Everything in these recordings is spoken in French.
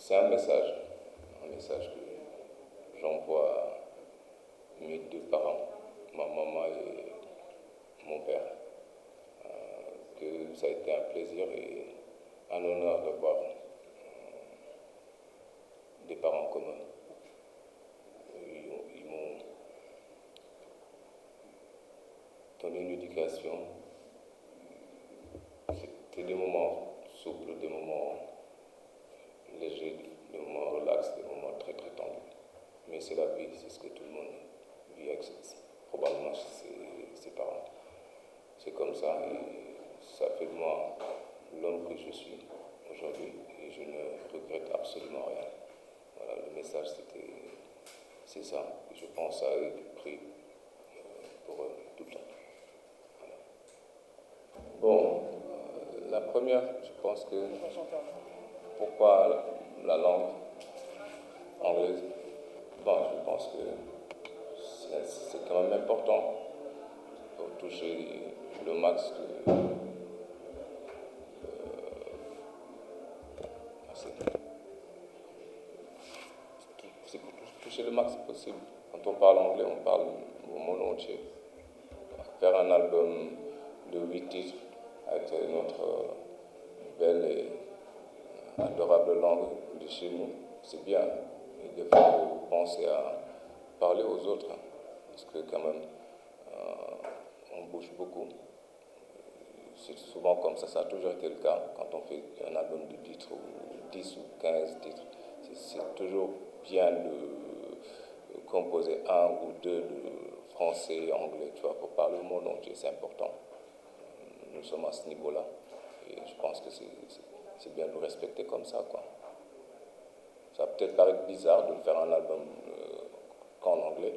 c'est un message que j'envoie à mes deux parents, ma maman et mon père, que ça a été un plaisir et un honneur d'avoir des parents communs. Ils m'ont donné une éducation. C'était des moments souples, des moments légers, des moments relax, des moments très très tendus. Mais c'est la vie, c'est ce que tout le monde vit avec probablement ses parents. C'est comme ça et ça fait de moi l'homme que je suis aujourd'hui et je ne regrette absolument rien. Voilà, le message c'est ça. Je pense à eux, je prie pour eux tout le temps. Voilà. Bon, la première, je pense que pourquoi la langue anglaise? Bon, je pense que c'est quand même important pour toucher le max de c'est pour toucher le max possible. Quand on parle anglais, on parle au monde entier. Faire un album de 8 titres avec notre belle et adorable langue de chez nous, c'est bien. Il faut penser à parler aux autres, parce que quand même, on bouge beaucoup. C'est souvent comme ça a toujours été le cas quand on fait un album de titres, ou 10 ou 15 titres. C'est toujours bien de composer un ou deux de français, anglais, tu vois, pour parler au monde entier, c'est important. Nous sommes à ce niveau-là et je pense que c'est bien de respecter comme ça, quoi. Ça va peut-être paraître bizarre de faire un album qu'en anglais,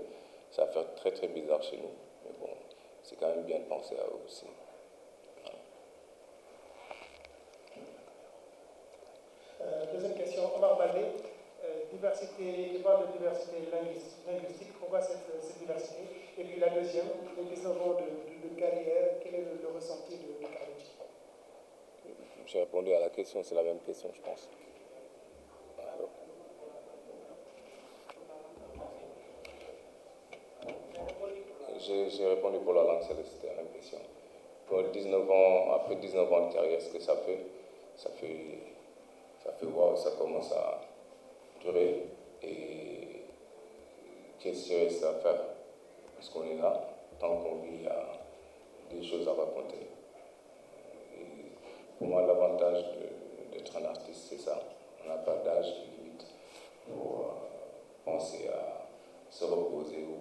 ça va faire très très bizarre chez nous, mais bon, c'est quand même bien de penser à eux aussi. Deuxième question, Omar Baldé, diversité, il parle de diversité linguistique, pourquoi cette diversité? Et puis la deuxième, les 19 ans de carrière, quel est le ressenti de Carlou D? J'ai répondu à la question, c'est la même question, je pense. Alors. J'ai répondu pour la langue, c'était la même question. Pour 19 ans, après 19 ans de carrière, ce que ça fait wow, ça commence à durer. Et qu'est-ce qu'il reste à faire? Parce qu'on est là, tant qu'on vit, il y a des choses à raconter. Et pour moi, l'avantage d'être un artiste, c'est ça. On n'a pas d'âge limite pour penser à se reposer ou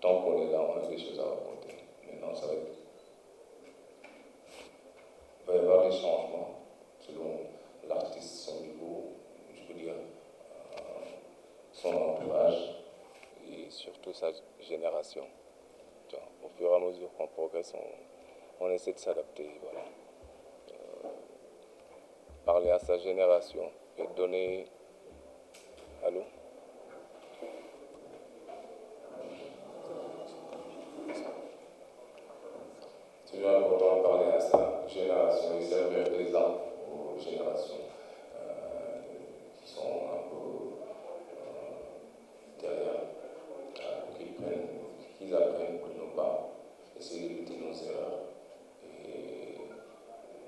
tant qu'on est là, on a des choses à raconter. Maintenant, ça va être... Il va y avoir des changements selon l'artiste, son niveau, je veux dire, son entourage et surtout sa génération. Au fur et à mesure qu'on progresse, on essaie de s'adapter. Voilà. Parler à sa génération et donner... Allô? C'est toujours important de parler à sa génération et servir d'exemple aux générations qui sont un peu derrière, qu'ils apprennent de nos pas, essayer d'éviter nos erreurs et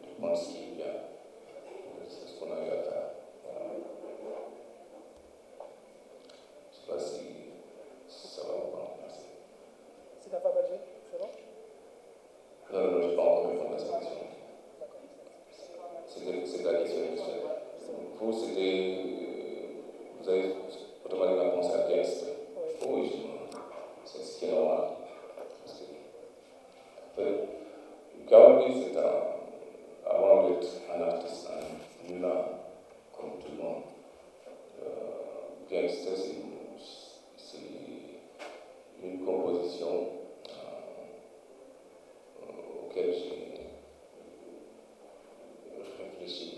de prendre ce qui est bien. C'est ce qu'on a eu à faire. Voilà. Je ne sais pas si ça va ou pas. Merci. C'est ta Babadji, c'est bon? Non, je n'ai pas encore répondu à cette question. C'est la question initiale. Vous, c'était. Vous avez automatiquement pensé à Guest. Oui, c'est ce qui est normal. Carlou D, c'est avant d'être un artiste, un humain, comme tout le monde. Gangster, c'est une composition auquel j'ai réfléchi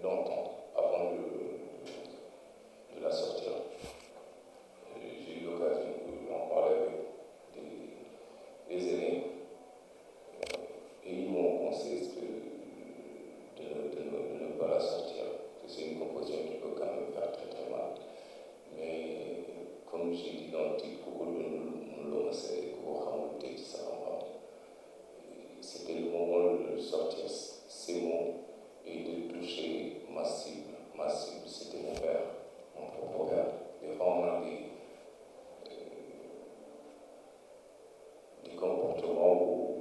longtemps avant de la sortir. J'ai eu l'occasion d'en parler avec des aînés et ils m'ont conseillé de ne pas la sortir, que c'est une composition qui tombe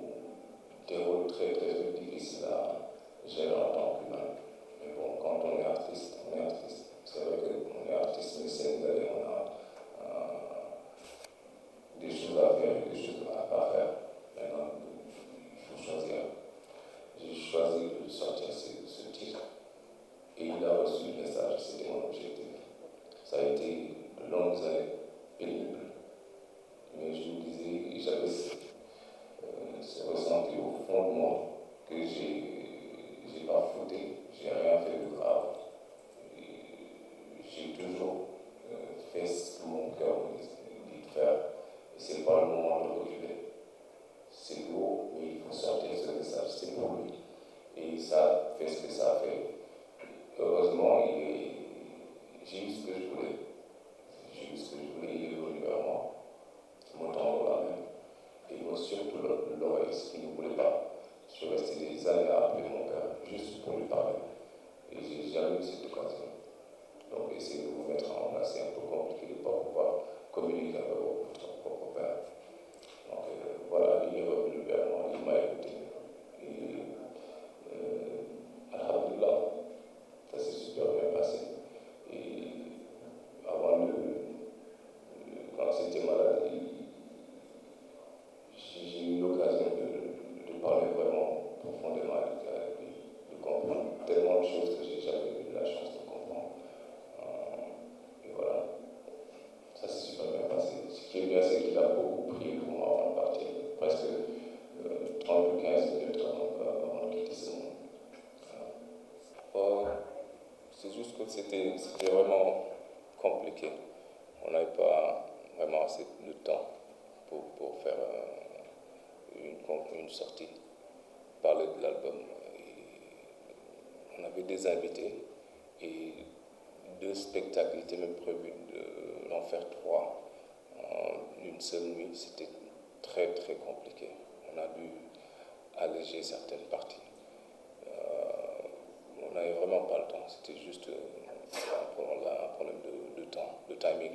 des rôles très très difficiles à gérer en tant qu'humain. Mais bon, quand on est artiste, on est artiste. C'est vrai qu'on est artiste, mais sénégalais, on a des choses à faire et des choses à pas faire. Maintenant, il faut choisir. J'ai choisi de sortir ce titre et il a reçu le message, c'était mon objectif. Ça a été de longues années pénibles, mais je me disais, j'avais ce ressenti au fond de moi que j'ai pas fauté, j'ai rien fait de grave. J'ai toujours fait ce que mon cœur me dit de faire, et c'est pas le moment de reculer. C'est lourd, mais il faut sortir ce message, c'est pour lui. Et ça fait ce que ça a fait. Heureusement, j'ai eu ce que je voulais. J'ai eu ce que je voulais, il est venu vers moi, me tendre la main. Et moi, surtout l'oreille, ce qu'il ne voulait pas. Je suis resté des années à appeler mon père, juste pour lui parler. Et j'ai jamais eu cette occasion. Donc, essayer de vous mettre en place, c'est un peu compliqué de ne pas pouvoir communiquer avec votre propre père. Donc, voilà, il est revenu vers moi, il m'a écouté. Et, alhamdoulilah, ça s'est super bien passé. Et avant quand c'était malade, j'ai eu l'occasion de parler vraiment profondément avec lui, de comprendre tellement de choses que j'ai jamais eu la chance de comprendre. Et voilà, ça s'est super bien passé. Ce qui est bien, c'est qu'il a beaucoup prié pour moi avant de partir, presque 30 ou 15 minutes avant de quitter ce monde. C'est juste que c'était vraiment compliqué. On n'avait pas vraiment assez de temps pour faire une sortie, parler de l'album. On avait des invités et 2 spectacles étaient même prévus d'en faire 3 en une seule nuit. C'était très très compliqué. On a dû alléger certaines parties. On n'avait vraiment pas le temps, c'était juste un problème de temps, de timing.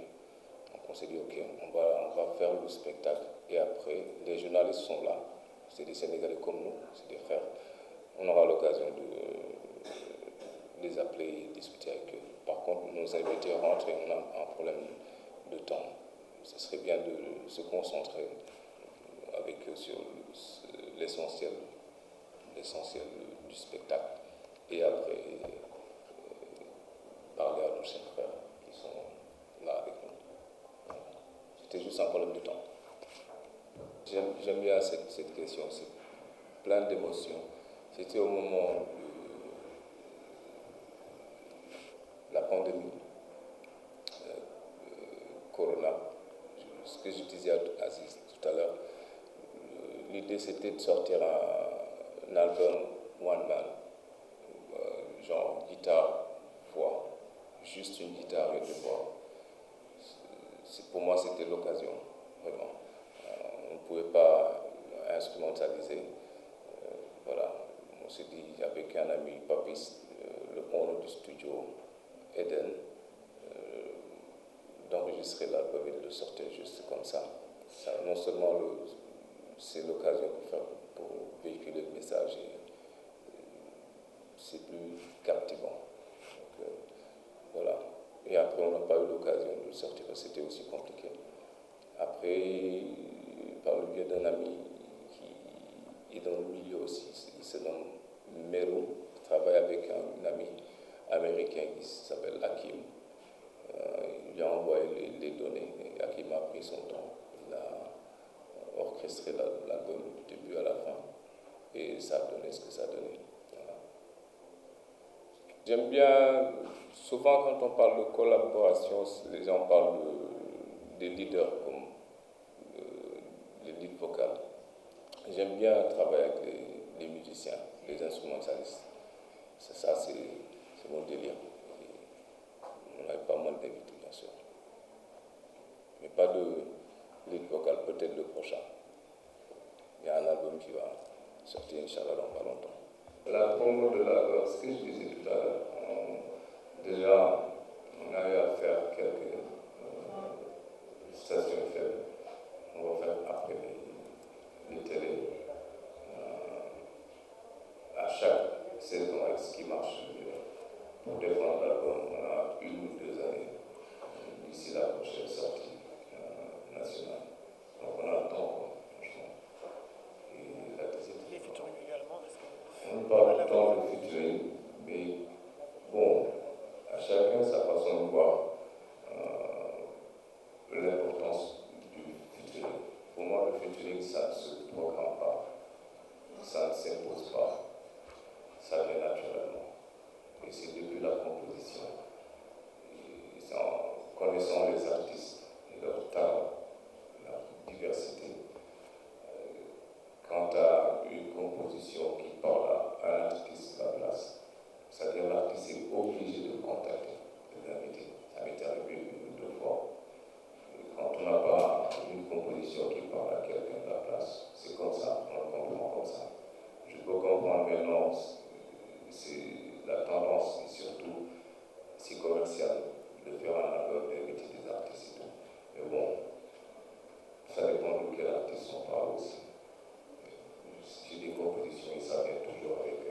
Donc on s'est dit, ok, on va faire le spectacle et après, les journalistes sont là, c'est des Sénégalais comme nous, c'est des frères. On aura l'occasion de les appeler et discuter avec eux. Par contre, nos invités rentrent et on a un problème de temps. Ce serait bien de se concentrer avec eux sur l'essentiel du spectacle. Et après, parler à nos chers frères qui sont là avec nous. C'était juste un problème de temps. J'aime bien cette question, c'est plein d'émotions. C'était au moment de la pandémie, Corona. Ce que je disais à Aziz tout à l'heure, l'idée c'était de sortir un album one man, genre guitare, voix, juste une guitare et 2 voix. Pour moi, c'était l'occasion, vraiment. On ne pouvait pas instrumentaliser. Voilà, on s'est dit avec un ami, Papis, le owner du studio Eden, d'enregistrer l'album et de le sortir juste comme ça. Non seulement c'est l'occasion pour véhiculer le message, c'est plus captivant. Donc, voilà. Et après, on n'a pas eu l'occasion de le sortir, c'était aussi compliqué. Après, par le biais d'un ami qui est dans le milieu aussi, il se nomme Mero, il travaille avec un ami américain qui s'appelle Hakim. Il lui a envoyé les données et Hakim a pris son temps. Il a orchestré l'album du début à la fin et ça a donné ce que ça a donné. Voilà. J'aime bien, souvent quand on parle de collaboration, les gens parlent des leaders comme les leads vocales. J'aime bien travailler avec les musiciens, les instrumentalistes. Ça, c'est mon délire. On a pas mal d'invités, bien sûr. Mais pas de lead vocal, peut-être le prochain. Il y a un album qui va sortir, Inch'Allah, dans pas longtemps. La promo de l'album, ce que je disais tout à l'heure, déjà, on a eu à faire quelques stations faibles. On va faire après les télés. featuring, ça ne se programme pas, ça ne s'impose pas, ça vient naturellement. Et c'est depuis la composition. Et en connaissant les artistes et leur talent, leur diversité, quant à une composition qui parle à un artiste la place, c'est-à-dire l'artiste est obligé de le contacter, de l'inviter. Ça m'est arrivé une ou deux fois. Et quand on n'a pas une composition qui parle à quelqu'un de la place, c'est comme ça, on le comprend comme ça. Je peux comprendre maintenant, c'est la tendance, et surtout, c'est commercial, de faire un album d'inviter des artistes et tout. Mais bon, ça dépend de quel artiste on parle aussi. J'ai des compositions et ça vient toujours avec